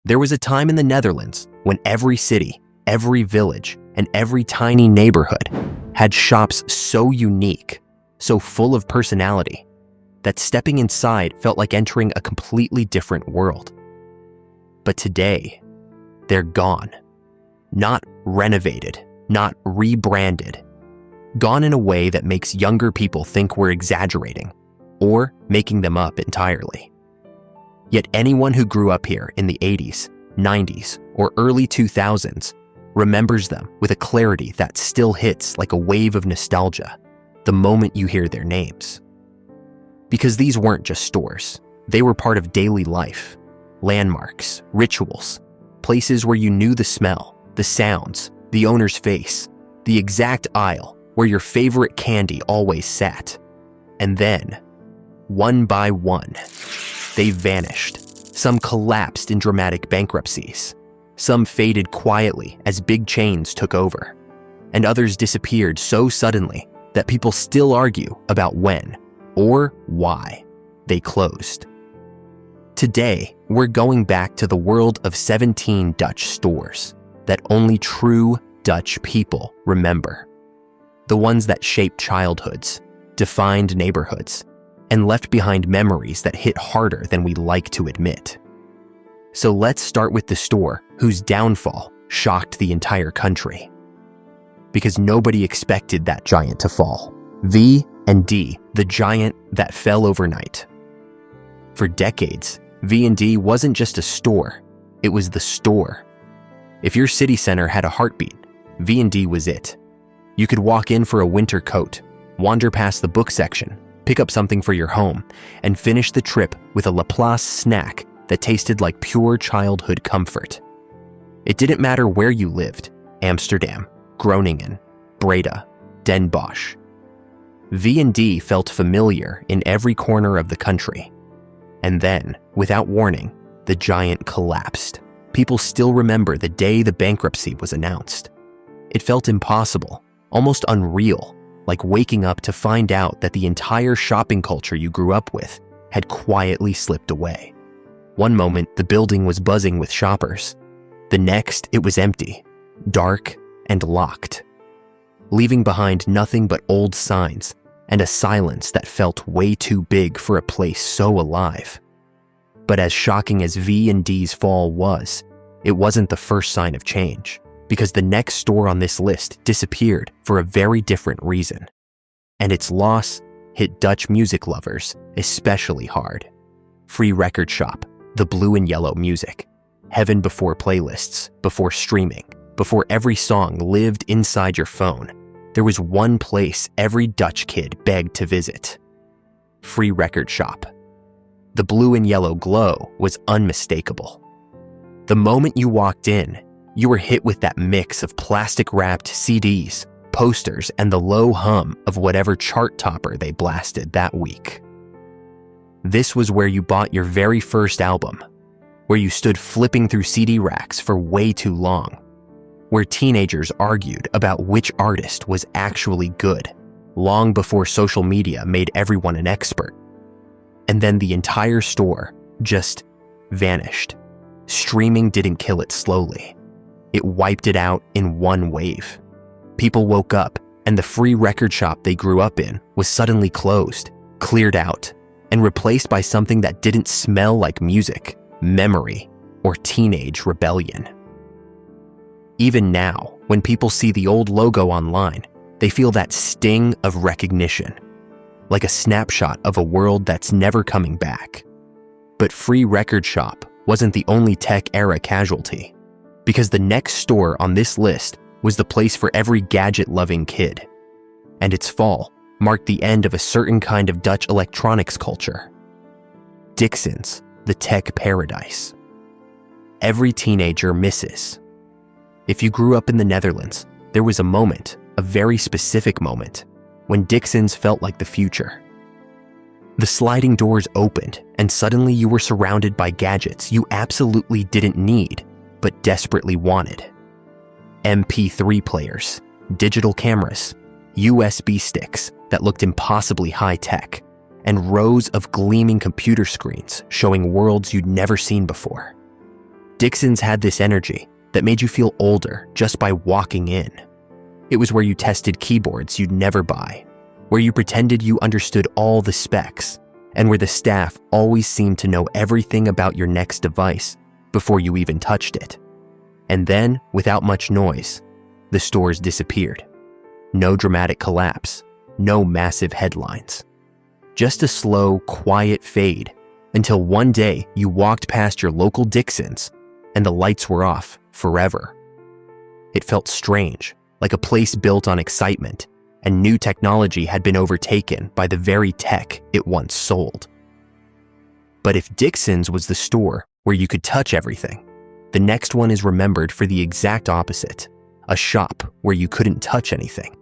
There was a time in the Netherlands when every city, every village, and every tiny neighborhood had shops so unique, so full of personality, that stepping inside felt like entering a completely different world. But today, they're gone. Not renovated, not rebranded. Gone in a way that makes younger people think we're exaggerating or making them up entirely. Yet anyone who grew up here in the 80s, 90s, or early 2000s remembers them with a clarity that still hits like a wave of nostalgia the moment you hear their names. Because these weren't just stores. They were part of daily life, landmarks, rituals, places where you knew the smell, the sounds, the owner's face, the exact aisle where your favorite candy always sat. And then, one by one, they vanished. Some collapsed in dramatic bankruptcies. Some faded quietly as big chains took over. And others disappeared so suddenly that people still argue about when or why they closed. Today, we're going back to the world of 17 Dutch stores that only true Dutch people remember. The ones that shaped childhoods, defined neighborhoods, and left behind memories that hit harder than we like to admit. So let's start with the store whose downfall shocked the entire country. Because nobody expected that giant to fall. V&D, the giant that fell overnight. For decades, V&D wasn't just a store, it was the store. If your city center had a heartbeat, V&D was it. You could walk in for a winter coat, wander past the book section, pick up something for your home, and finish the trip with a Laplace snack that tasted like pure childhood comfort. It didn't matter where you lived, Amsterdam, Groningen, Breda, Den Bosch. V&D felt familiar in every corner of the country. And then, without warning, the giant collapsed. People still remember the day the bankruptcy was announced. It felt impossible, almost unreal, like waking up to find out that the entire shopping culture you grew up with had quietly slipped away. One moment, the building was buzzing with shoppers. The next, it was empty, dark, and locked, leaving behind nothing but old signs and a silence that felt way too big for a place so alive. But as shocking as V&D's fall was, it wasn't the first sign of change, because the next store on this list disappeared for a very different reason. And its loss hit Dutch music lovers especially hard. Free Record Shop, the blue and yellow music, heaven before playlists, before streaming, before every song lived inside your phone. There was one place every Dutch kid begged to visit. Free Record Shop. The blue and yellow glow was unmistakable. The moment you walked in, you were hit with that mix of plastic-wrapped CDs, posters, and the low hum of whatever chart topper they blasted that week. This was where you bought your very first album, where you stood flipping through CD racks for way too long, where teenagers argued about which artist was actually good, long before social media made everyone an expert. And then the entire store just vanished. Streaming didn't kill it slowly. It wiped it out in one wave. People woke up, and the free record shop they grew up in was suddenly closed, cleared out, and replaced by something that didn't smell like music, memory, or teenage rebellion. Even now, when people see the old logo online, they feel that sting of recognition, like a snapshot of a world that's never coming back. But Free Record Shop wasn't the only tech-era casualty, because the next store on this list was the place for every gadget-loving kid. And its fall marked the end of a certain kind of Dutch electronics culture. Dixons, the tech paradise. Every teenager misses. If you grew up in the Netherlands, there was a moment, a very specific moment, when Dixons felt like the future. The sliding doors opened, and suddenly you were surrounded by gadgets you absolutely didn't need, but desperately wanted. MP3 players, digital cameras, USB sticks that looked impossibly high-tech, and rows of gleaming computer screens showing worlds you'd never seen before. Dixons had this energy that made you feel older just by walking in. It was where you tested keyboards you'd never buy, where you pretended you understood all the specs, and where the staff always seemed to know everything about your next device before you even touched it. And then, without much noise, the stores disappeared. No dramatic collapse, no massive headlines. Just a slow, quiet fade until one day you walked past your local Dixons and the lights were off forever. It felt strange, like a place built on excitement, and new technology had been overtaken by the very tech it once sold. But if Dixons was the store where you could touch everything, the next one is remembered for the exact opposite, a shop where you couldn't touch anything.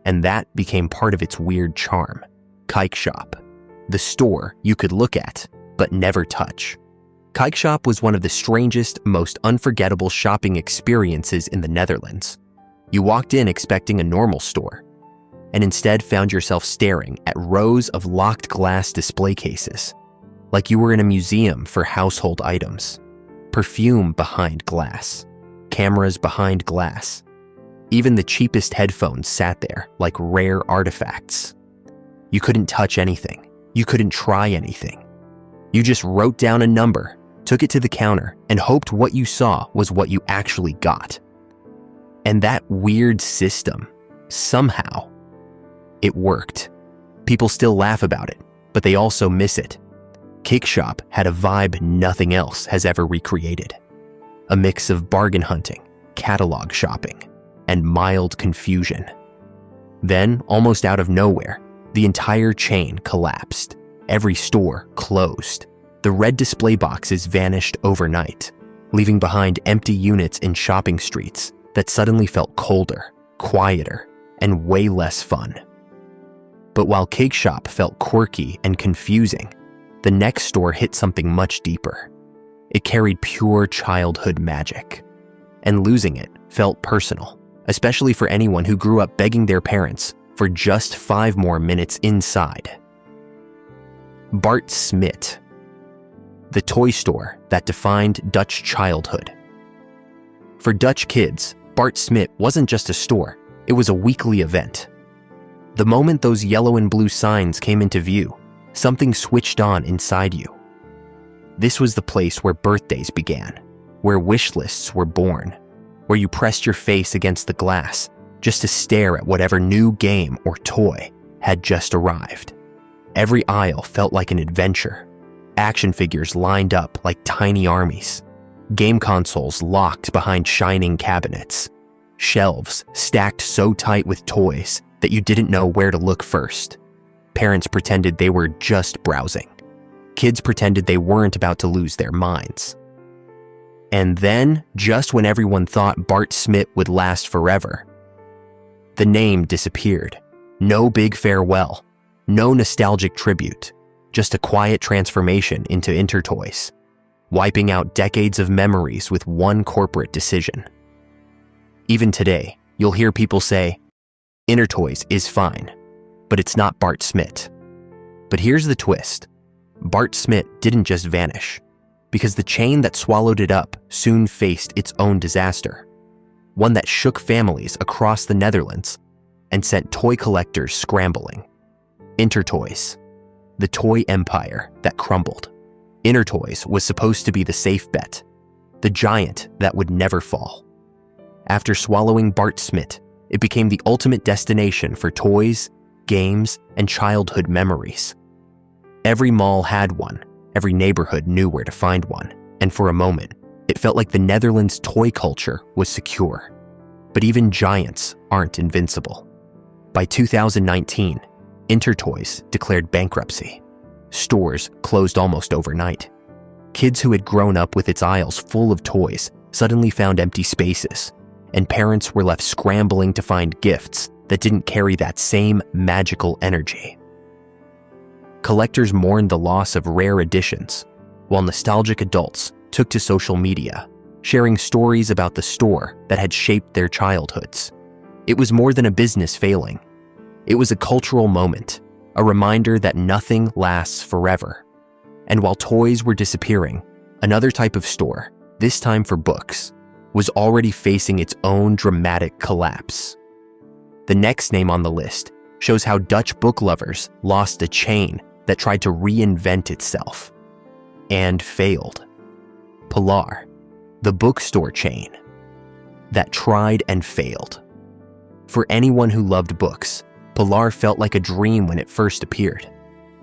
And that became part of its weird charm, Kijkshop, the store you could look at but never touch. Kijkshop was one of the strangest, most unforgettable shopping experiences in the Netherlands. You walked in expecting a normal store, and instead found yourself staring at rows of locked glass display cases, like you were in a museum for household items. Perfume behind glass, cameras behind glass. Even the cheapest headphones sat there like rare artifacts. You couldn't touch anything. You couldn't try anything. You just wrote down a number, took it to the counter, and hoped what you saw was what you actually got. And that weird system, somehow, it worked. People still laugh about it, but they also miss it. Kijkshop had a vibe nothing else has ever recreated. A mix of bargain hunting, catalog shopping, and mild confusion. Then, almost out of nowhere, the entire chain collapsed. Every store closed. The red display boxes vanished overnight, leaving behind empty units in shopping streets that suddenly felt colder, quieter, and way less fun. But while Kijkshop felt quirky and confusing, the next store hit something much deeper. It carried pure childhood magic, and losing it felt personal, especially for anyone who grew up begging their parents for just 5 more minutes inside. Bart Smit, the toy store that defined Dutch childhood. For Dutch kids, Bart Smit wasn't just a store, it was a weekly event. The moment those yellow and blue signs came into view, something switched on inside you. This was the place where birthdays began, where wish lists were born, where you pressed your face against the glass just to stare at whatever new game or toy had just arrived. Every aisle felt like an adventure. Action figures lined up like tiny armies. Game consoles locked behind shining cabinets. Shelves stacked so tight with toys that you didn't know where to look first. Parents pretended they were just browsing. Kids pretended they weren't about to lose their minds. And then, just when everyone thought Bart Smit would last forever, the name disappeared. No big farewell, no nostalgic tribute, just a quiet transformation into Intertoys, wiping out decades of memories with one corporate decision. Even today, you'll hear people say, Intertoys is fine, but it's not Bart Smit. But here's the twist. Bart Smit didn't just vanish, because the chain that swallowed it up soon faced its own disaster, one that shook families across the Netherlands and sent toy collectors scrambling. Intertoys, the toy empire that crumbled. Intertoys was supposed to be the safe bet, the giant that would never fall. After swallowing Bart Smit, it became the ultimate destination for toys, games, and childhood memories. Every mall had one, every neighborhood knew where to find one, and for a moment, it felt like the Netherlands' toy culture was secure. But even giants aren't invincible. By 2019, Intertoys declared bankruptcy. Stores closed almost overnight. Kids who had grown up with its aisles full of toys suddenly found empty spaces, and parents were left scrambling to find gifts that didn't carry that same magical energy. Collectors mourned the loss of rare editions, while nostalgic adults took to social media, sharing stories about the store that had shaped their childhoods. It was more than a business failing. It was a cultural moment, a reminder that nothing lasts forever. And while toys were disappearing, another type of store, this time for books, was already facing its own dramatic collapse. The next name on the list shows how Dutch book lovers lost a chain that tried to reinvent itself and failed. Polare, the bookstore chain that tried and failed. For anyone who loved books, Polare felt like a dream when it first appeared.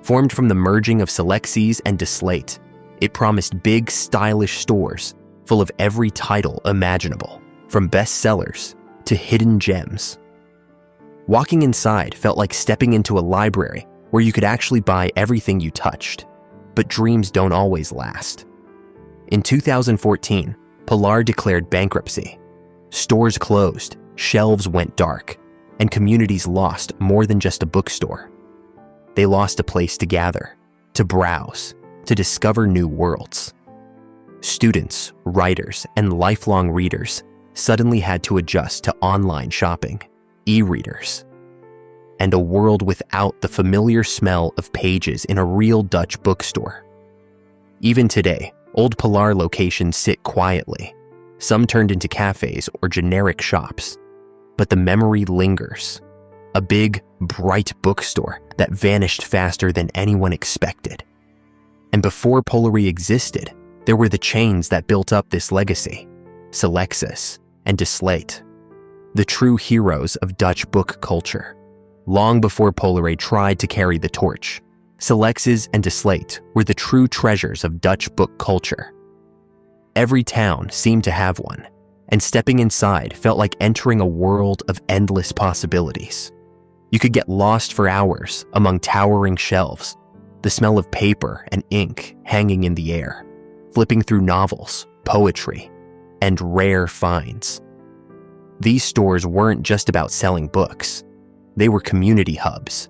Formed from the merging of Selexyz and Slegte, it promised big, stylish stores full of every title imaginable, from bestsellers to hidden gems. Walking inside felt like stepping into a library where you could actually buy everything you touched. But dreams don't always last. In 2014, Polare declared bankruptcy. Stores closed, shelves went dark, and communities lost more than just a bookstore. They lost a place to gather, to browse, to discover new worlds. Students, writers, and lifelong readers suddenly had to adjust to online shopping, e-readers, and a world without the familiar smell of pages in a real Dutch bookstore. Even today, old Polare locations sit quietly. Some turned into cafes or generic shops, but the memory lingers. A big, bright bookstore that vanished faster than anyone expected. And before Polare existed, there were the chains that built up this legacy, Selexyz and Slegte, the true heroes of Dutch book culture. Long before Polare tried to carry the torch, Selexyz and Slegte were the true treasures of Dutch book culture. Every town seemed to have one, and stepping inside felt like entering a world of endless possibilities. You could get lost for hours among towering shelves, the smell of paper and ink hanging in the air, flipping through novels, poetry, and rare finds. These stores weren't just about selling books. They were community hubs.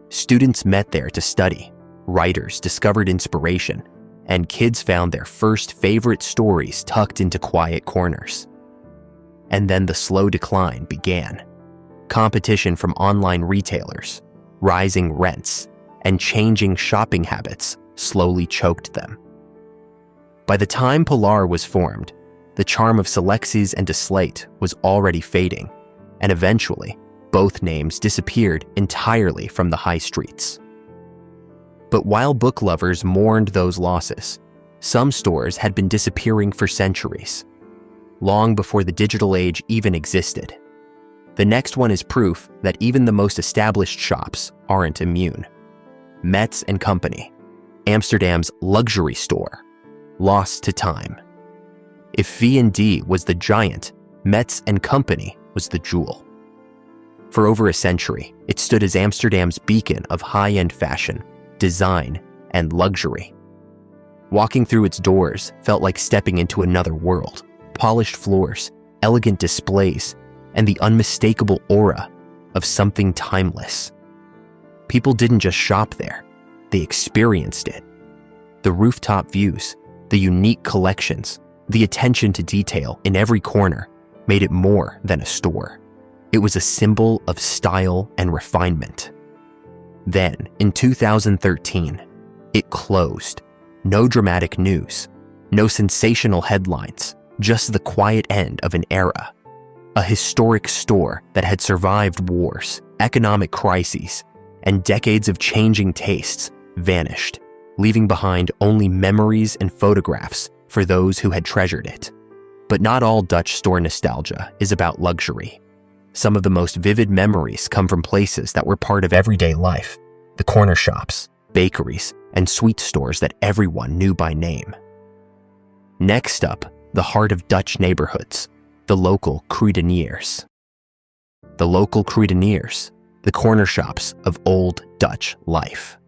Students met there to study, writers discovered inspiration, and kids found their first favorite stories tucked into quiet corners. And then the slow decline began. Competition from online retailers, rising rents, and changing shopping habits slowly choked them. By the time Polare was formed, the charm of Selexyz and Slegte was already fading, and eventually, both names disappeared entirely from the high streets. But while book lovers mourned those losses, some stores had been disappearing for centuries, long before the digital age even existed. The next one is proof that even the most established shops aren't immune. Metz Co, Amsterdam's luxury store, lost to time. If V&D was the giant, Metz Co was the jewel. For over a century, it stood as Amsterdam's beacon of high-end fashion, design, and luxury. Walking through its doors felt like stepping into another world. Polished floors, elegant displays, and the unmistakable aura of something timeless. People didn't just shop there, they experienced it. The rooftop views, the unique collections, the attention to detail in every corner made it more than a store. It was a symbol of style and refinement. Then, in 2013, it closed. No dramatic news, no sensational headlines, just the quiet end of an era. A historic store that had survived wars, economic crises, and decades of changing tastes vanished, leaving behind only memories and photographs for those who had treasured it. But not all Dutch store nostalgia is about luxury. Some of the most vivid memories come from places that were part of everyday life, the corner shops, bakeries, and sweet stores that everyone knew by name. Next up, the heart of Dutch neighborhoods, the local kruideniers. The local kruideniers, the corner shops of old Dutch life.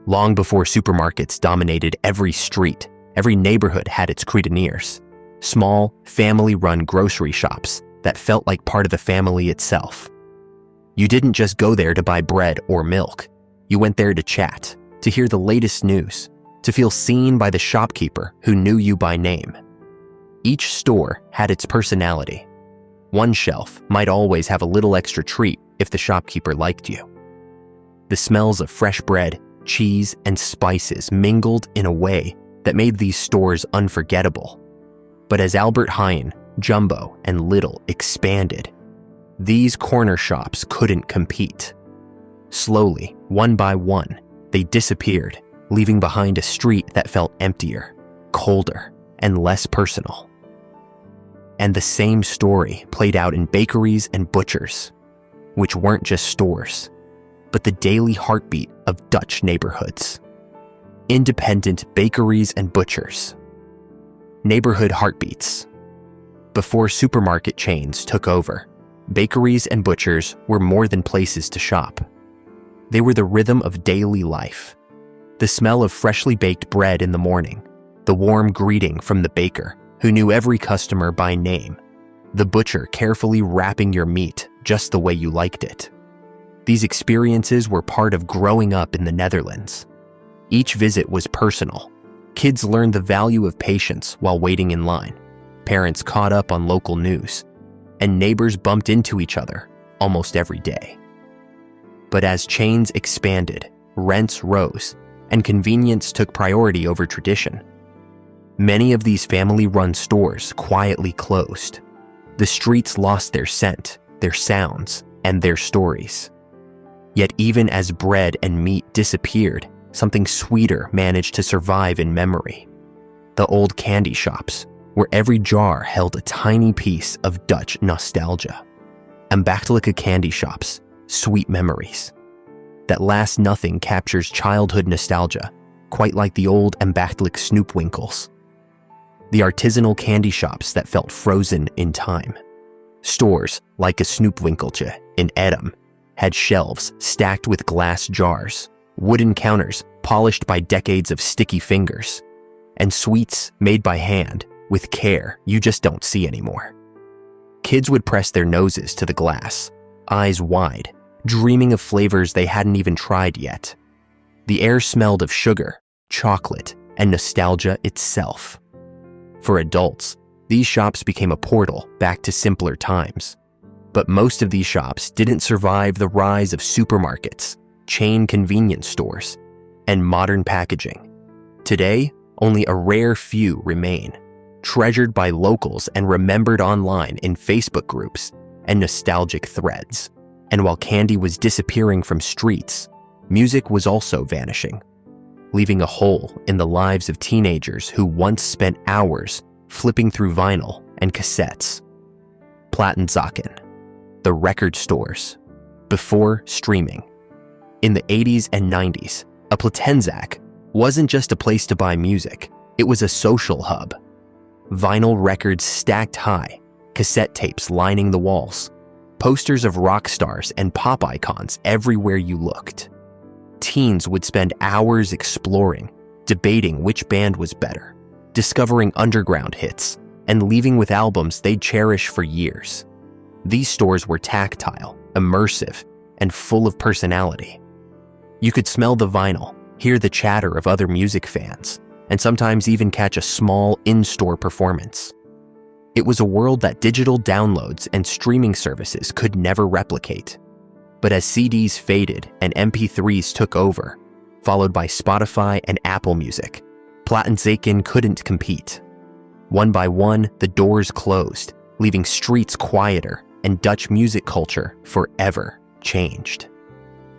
Long before supermarkets dominated every street, every neighborhood had its kruideniers, small, family-run grocery shops that felt like part of the family itself. You didn't just go there to buy bread or milk. You went there to chat, to hear the latest news, to feel seen by the shopkeeper who knew you by name. Each store had its personality. One shelf might always have a little extra treat if the shopkeeper liked you. The smells of fresh bread, cheese, and spices mingled in a way that made these stores unforgettable. But as Albert Heijn, Jumbo, and Lidl expanded, these corner shops couldn't compete. Slowly, one by one, they disappeared, leaving behind a street that felt emptier, colder, and less personal. And the same story played out in bakeries and butchers, which weren't just stores, but the daily heartbeat of Dutch neighborhoods. Independent bakeries and butchers. Neighborhood heartbeats. Before supermarket chains took over, bakeries and butchers were more than places to shop. They were the rhythm of daily life. The smell of freshly baked bread in the morning, the warm greeting from the baker, who knew every customer by name, the butcher carefully wrapping your meat just the way you liked it. These experiences were part of growing up in the Netherlands. Each visit was personal. Kids learned the value of patience while waiting in line. Parents caught up on local news, and neighbors bumped into each other almost every day. But as chains expanded, rents rose, and convenience took priority over tradition. Many of these family-run stores quietly closed. The streets lost their scent, their sounds, and their stories. Yet even as bread and meat disappeared, something sweeter managed to survive in memory. The old candy shops, where every jar held a tiny piece of Dutch nostalgia. Ambachtelijke candy shops, sweet memories. That last nothing captures childhood nostalgia, quite like the old ambachtelijke snoepwinkels. The artisanal candy shops that felt frozen in time. Stores like a snoepwinkeltje in Edam had shelves stacked with glass jars, wooden counters polished by decades of sticky fingers, and sweets made by hand with care you just don't see anymore. Kids would press their noses to the glass, eyes wide, dreaming of flavors they hadn't even tried yet. The air smelled of sugar, chocolate, and nostalgia itself. For adults, these shops became a portal back to simpler times. But most of these shops didn't survive the rise of supermarkets, chain convenience stores, and modern packaging. Today, only a rare few remain, treasured by locals and remembered online in Facebook groups and nostalgic threads. And while candy was disappearing from streets, music was also vanishing, leaving a hole in the lives of teenagers who once spent hours flipping through vinyl and cassettes. Platenzaak, the record stores, before streaming. In the 80s and 90s, a Platenzaak wasn't just a place to buy music, it was a social hub. Vinyl records stacked high, cassette tapes lining the walls, posters of rock stars and pop icons everywhere you looked. Teens would spend hours exploring, debating which band was better, discovering underground hits, and leaving with albums they'd cherish for years. These stores were tactile, immersive, and full of personality. You could smell the vinyl, hear the chatter of other music fans, and sometimes even catch a small in-store performance. It was a world that digital downloads and streaming services could never replicate. But as CDs faded and MP3s took over, followed by Spotify and Apple Music, Platenzaak couldn't compete. One by one, the doors closed, leaving streets quieter and Dutch music culture forever changed.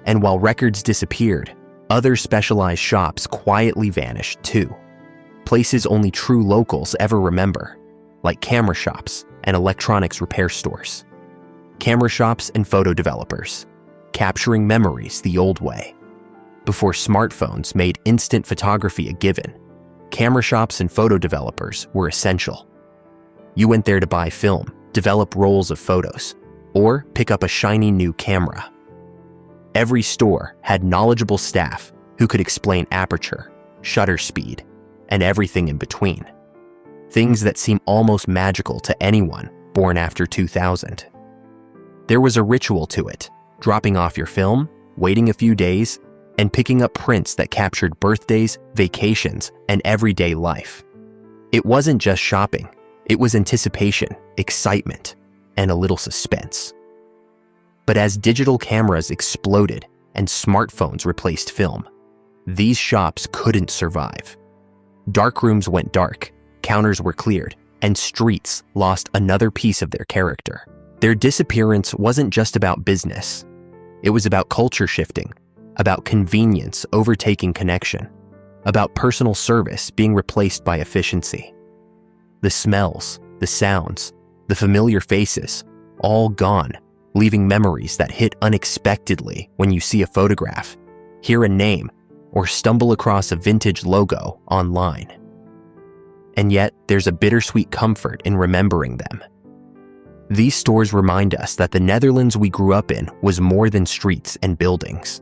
And while records disappeared, other specialized shops quietly vanished too. Places only true locals ever remember, like camera shops and electronics repair stores. Camera shops and photo developers, capturing memories the old way. Before smartphones made instant photography a given, camera shops and photo developers were essential. You went there to buy film, develop rolls of photos, or pick up a shiny new camera. Every store had knowledgeable staff who could explain aperture, shutter speed, and everything in between. Things that seem almost magical to anyone born after 2000. There was a ritual to it, dropping off your film, waiting a few days, and picking up prints that captured birthdays, vacations, and everyday life. It wasn't just shopping, it was anticipation, excitement, and a little suspense. But as digital cameras exploded and smartphones replaced film, these shops couldn't survive. Dark rooms went dark, counters were cleared, and streets lost another piece of their character. Their disappearance wasn't just about business. It was about culture shifting, about convenience overtaking connection, about personal service being replaced by efficiency. The smells, the sounds, the familiar faces, all gone, leaving memories that hit unexpectedly when you see a photograph, hear a name, or stumble across a vintage logo online. And yet, there's a bittersweet comfort in remembering them. These stores remind us that the Netherlands we grew up in was more than streets and buildings.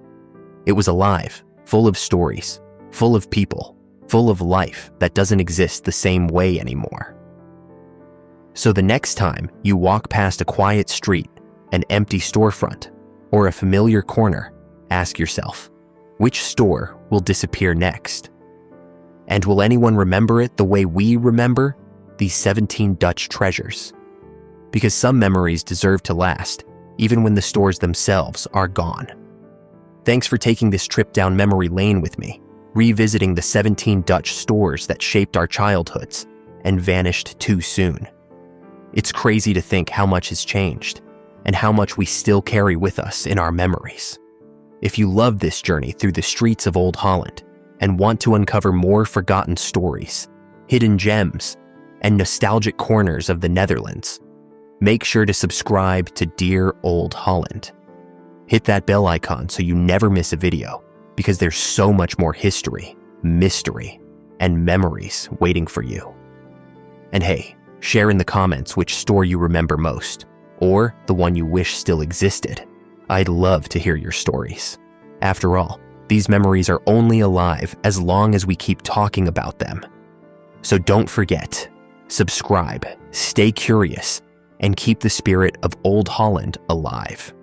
It was alive, full of stories, full of people, full of life that doesn't exist the same way anymore. So the next time you walk past a quiet street, an empty storefront, or a familiar corner, ask yourself, which store will disappear next? And will anyone remember it the way we remember these 17 Dutch treasures? Because some memories deserve to last, even when the stores themselves are gone. Thanks for taking this trip down memory lane with me, revisiting the 17 Dutch stores that shaped our childhoods and vanished too soon. It's crazy to think how much has changed and how much we still carry with us in our memories. If you love this journey through the streets of Old Holland and want to uncover more forgotten stories, hidden gems, and nostalgic corners of the Netherlands, make sure to subscribe to Dear Old Holland. Hit that bell icon so you never miss a video, because there's so much more history, mystery, and memories waiting for you. And hey, share in the comments which store you remember most, or the one you wish still existed. I'd love to hear your stories. After all, these memories are only alive as long as we keep talking about them. So don't forget, subscribe, stay curious, and keep the spirit of Old Holland alive.